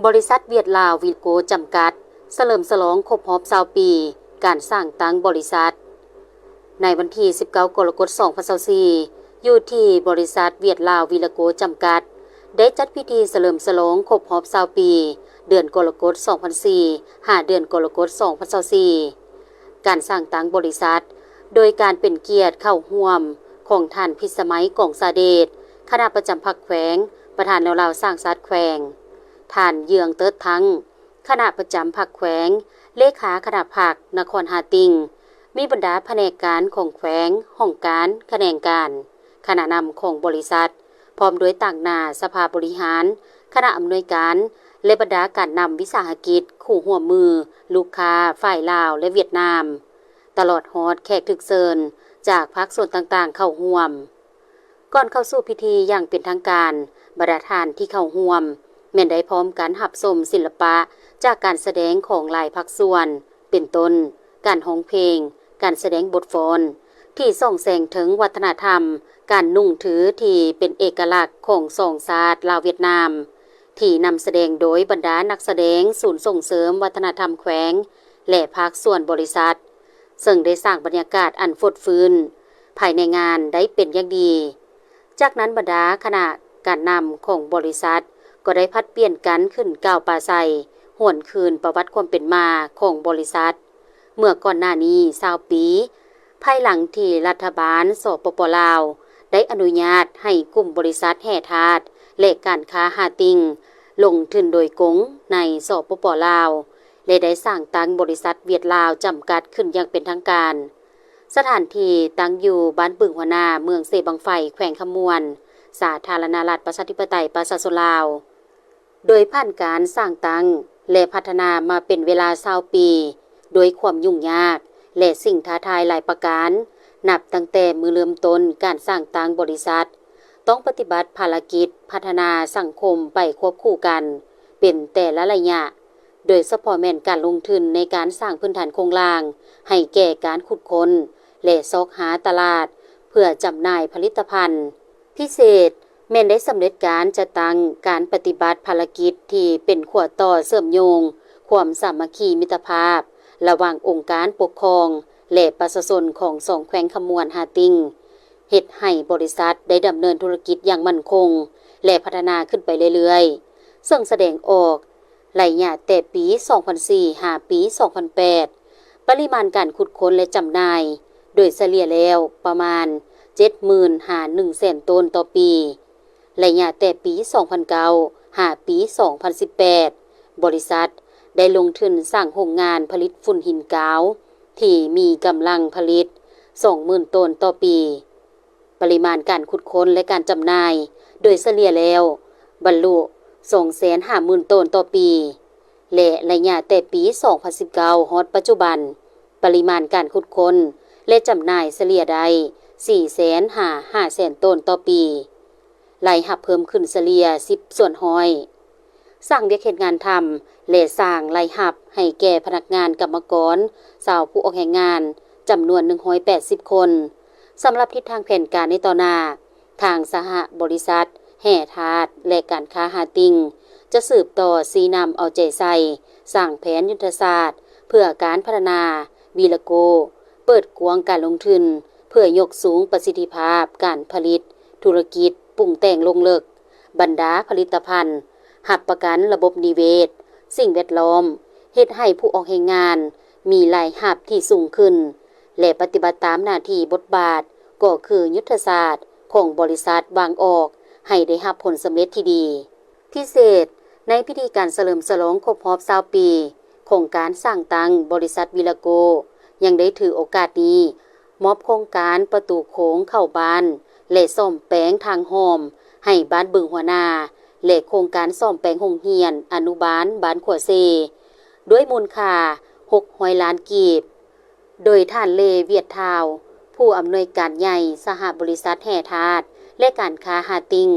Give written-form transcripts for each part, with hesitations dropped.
บริษัทเวียดลาววีโกจำกัดเฉลิมฉลองครบรอบ20ปีการสร้างตั้งบริษัทในวันที่19กรกฎาคม2024อยู่ที่บริษัทเวียดลาววีโกจำกัดได้จัดพิธีเฉลิมฉลองครบรอบ20ปีเดือนกรกฎาคม2004หาเดือนกรกฎาคม2024การสร้างตั้งบริษัทโดยการเป็นเกียรติเข้าร่วมของท่านพิสมัยกองสาเดชคณะประจำพรรคแขวงประธานลาวสร้างสรรค์แขวงท่านเยืองเติดทั้งคณะประจำพรรคแขวงเลขาคณะพรรคนครหาติงมีบรรดาแผนกการของแขวงห้องการแขนงการคณะนำของบริษัทพร้อมด้วยต่างหน้าสภาบริหารคณะอำนวยการและบรรดาการนำวิสาหกิจคู่หัวมือลูกค้าฝ่ายลาวและเวียดนามตลอดฮอดแขกถึกเชิญจากภาคส่วนต่างๆเข้าร่วมก่อนเข้าสู่พิธีอย่างเป็นทางการบรรดาท่านที่เข้าร่วมแม่นได้พร้อมกันรับชมศิลปะจากการแสดงของหลายภาคส่วนเป็นต้นการร้องเพลงการแสดงบทฟ้อนที่ส่องแสงถึงวัฒนธรรมการนุ่งถือที่เป็นเอกลักษณ์ของสองชาติลาวเวียดนามที่นำแสดงโดยบรรดานักแสดงศูนย์ส่งเสริมวัฒนธรรมแขวงและภาคส่วนบริษัทซึ่งได้สร้างบรรยากาศอันฟดฟื้นภายในงานได้เป็นอย่างดีจากนั้นบรรดาคณะการนำของบริษัทก็ได้พัดเปลี่ยนกันขึ้นกล่าวปราศัยหวนคืนประวัติความเป็นมาของบริษัทเมื่อก่อนหน้านี้20ปีภายหลังที่รัฐบาลสปป.ลาวได้อนุญาตให้กลุ่มบริษัทแห่ทาสและการค้าหาติงลงทุนโดยกงในสปป.ลาวและได้สร้างตั้งบริษัทเวียดลาวจำกัดขึ้นอย่างเป็นทางการสถานที่ตั้งอยู่บ้านปึงหัวหน้าเมืองเสบังไฟแขวงขมวนสาธารณรัฐประชาธิปไตยประชาชนลาวโดยผ่านการสร้างตั้งและพัฒนามาเป็นเวลา20ปีโดยความยุ่งยากและสิ่งท้าทายหลายประการนับตั้งแต่มือเริ่มต้นการสร้างตั้งบริษัทต้องปฏิบัติภารกิจพัฒนาสังคมไปควบคู่กันเป็นแต่ละระยะโดยเฉพาะแม่นการลงทุนในการสร้างพื้นฐานโครงล่างให้แก่การขุดค้นและซอกหาตลาดเพื่อจำหน่ายผลิตภัณฑ์พิเศษแม่นได้สำเร็จการจะตั้งการปฏิบัติภารกิจที่เป็นขั้วต่อเชื่อมโยงความสามัคคีมิตรภาพระหว่างองค์การปกครองและประชาชนของสองแขวงขมวนหาติงเฮ็ดให้บริษัทได้ดำเนินธุรกิจอย่างมั่นคงและพัฒนาขึ้นไปเรื่อยๆซึ่งแสดงออกระยะแต่ปี2004หาปี2008ปริมาณการขุดค้นและจำหน่ายโดยเฉลี่ยแล้วประมาณ 70,000 หา 100,000 ต้นต่อปีระยะแต่ปี2009หาปี2018บริษัทได้ลงทุนสร้างโรงงานผลิตฝุ่นหินกาวที่มีกำลังผลิต 20,000 ต้นต่อปีปริมาณการขุดค้นและการจำหน่ายโดยเฉลี่ยแล้วบรรลุ 250,000 ต้นต่อปีและระยะแต่ปี2019ฮอดปัจจุบันปริมาณการขุดค้นและจำหน่ายเฉลี่ยได้ 400,000 หา 500,000 ต้นต่อปีรายรับเพิ่มขึ้นเฉลี่ย10ส่วนห้อยสร้างเวียกเฮ็ดงานทำและสร้างรายรับให้แก่พนักงานกรรมกรชาวผู้ออกแรงงานจำนวน180คนสำหรับทิศทางแผนการในต่อหน้าทางสหบริษัทแห่ทาสและการค้าหาติงจะสืบต่อซีนำเอาใจใส่สร้างแผนยุทธศาสตร์เพื่อการพัฒนาวีลโกเปิดกว้างการลงทุนเพื่อยกสูงประสิทธิภาพการผลิตธุรกิจปรุงแต่งลงลึกบรรดาผลิตภัณฑ์หับประกันระบบนิเวศสิ่งแวดล้อมเฮ็ดให้ผู้ออกแรงงานมีรายรับที่สูงขึ้นและปฏิบัติตามหน้าที่บทบาทก็คือยุทธศาสตร์ของบริษัทวางออกให้ได้รับผลสำเร็จที่ดีพิเศษในพิธีการเฉลิมฉลองครบรอบ20ปีของการสร้างตั้งบริษัทวิลโกยังได้ถือโอกาสนี้มอบโครงการประตูโค้งเข้าบ้านและซ่อมแปลงทางหอมให้บ้านบึงหัวหน้าและโครงการซ่อมแปลงโรงเรียนอนุบาลบ้านขัวเซด้วยมูลค่า600ล้านกีบโดยท่านเลเวียดทาวผู้อำนวยการใหญ่สหบริษัทแห่ทาสและการค้าหาติง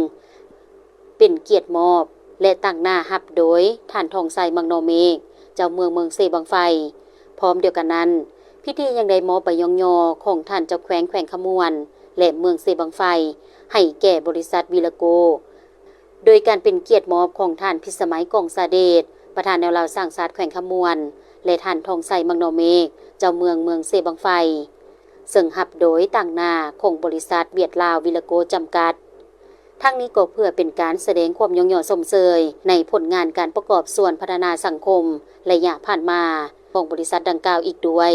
เป็นเกียรติมอบและตั้งหน้ารับโดยท่านทองไสมังโนเมฆเจ้าเมืองเสบังไฟพร้อมเดียวกันนั้นพิธียังได้มอบใบยองยอของท่านเจ้าแขวงขมวนและเมืองเสบังไฟให้แก่บริษัทวิลโก โดยการเป็นเกียรติมอบของท่านพิสมัยกองสาเดชประธานแนวราวสร้างศาสตร์แขวงขมวนและท่านทองใสมังนอเมฆเจ้าเมืองเสบังไฟซึ่งหับโดยต่างหน้าของบริษัทเวียดลาววิลโกจำกัดทั้งนี้ก็เพื่อเป็นการแสดงความยกย่องสมเสยในผลงานการประกอบส่วนพัฒนาสังคมระยะผ่านมาของบริษัทดังกล่าวอีกด้วย